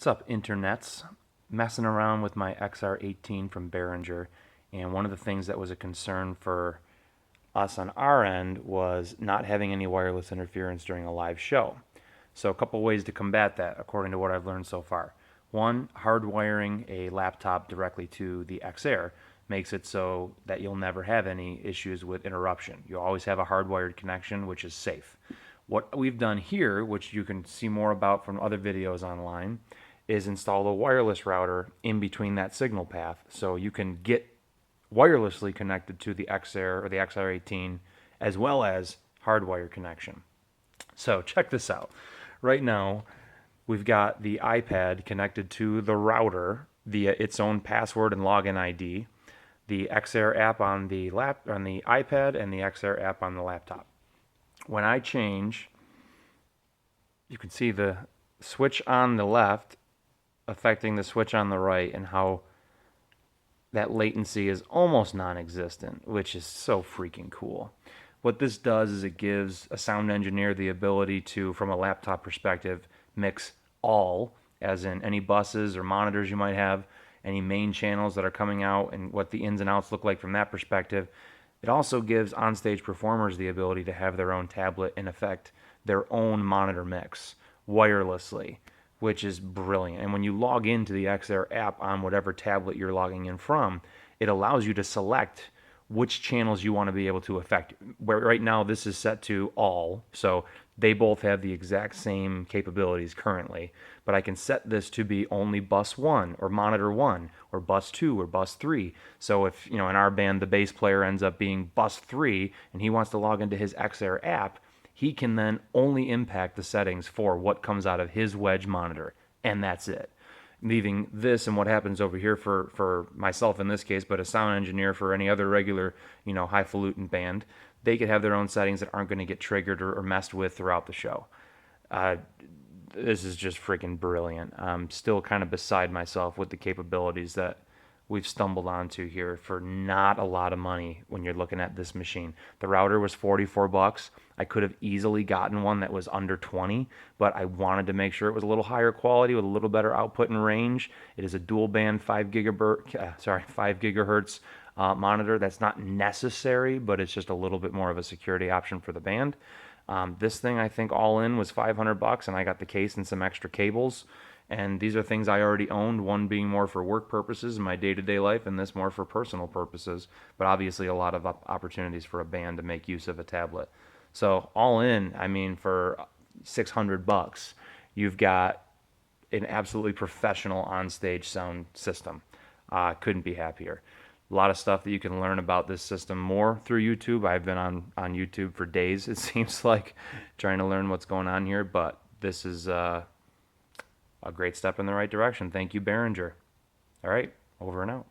What's up, internets? Messing around with my XR18 from Behringer, and one of the things that was a concern for us on our end was not having any wireless interference during a live show. So a couple ways to combat that, according to what I've learned so far. One, hardwiring a laptop directly to the XR makes it so that you'll never have any issues with interruption. You'll always have a hardwired connection, which is safe. What we've done here, which you can see more about from other videos online, is install a wireless router in between that signal path so you can get wirelessly connected to the XR or the XR18 as well as hardwire connection. So check this out. Right now, we've got the iPad connected to the router via its own password and login ID, the XR app on the iPad, and the XR app on the laptop. When I change, you can see the switch on the left affecting the switch on the right and how that latency is almost non-existent, which is so freaking cool. What this does is it gives a sound engineer the ability to, from a laptop perspective, mix all, as in any buses or monitors you might have, any main channels that are coming out and what the ins and outs look like from that perspective. It also gives onstage performers the ability to have their own tablet and affect their own monitor mix wirelessly, which is brilliant. And when you log into the XR app on whatever tablet you're logging in from, it allows you to select which channels you want to be able to affect. Where right now this is set to all, so they both have the exact same capabilities currently, but I can set this to be only bus 1 or monitor 1 or bus 2 or bus 3. So if, in our band the bass player ends up being bus 3 and he wants to log into his XR app, he can then only impact the settings for what comes out of his wedge monitor, and that's it. Leaving this and what happens over here for myself in this case, but a sound engineer for any other regular, highfalutin band, they could have their own settings that aren't going to get triggered or messed with throughout the show. This is just freaking brilliant. I'm still kind of beside myself with the capabilities that we've stumbled onto here for not a lot of money when you're looking at this machine. The router was $44. I could have easily gotten one that was under 20, but I wanted to make sure it was a little higher quality with a little better output and range. It is a dual band 5 gigahertz monitor. That's not necessary, but it's just a little bit more of a security option for the band. This thing, I think all in was $500, and I got the case and some extra cables. And these are things I already owned, one being more for work purposes in my day-to-day life, and this more for personal purposes, but obviously a lot of opportunities for a band to make use of a tablet. So all in, I mean, for $600, you've got an absolutely professional on-stage sound system. Couldn't be happier. A lot of stuff that you can learn about this system more through YouTube. I've been on YouTube for days, it seems like, trying to learn what's going on here, but this is a great step in the right direction. Thank you, Behringer. All right, over and out.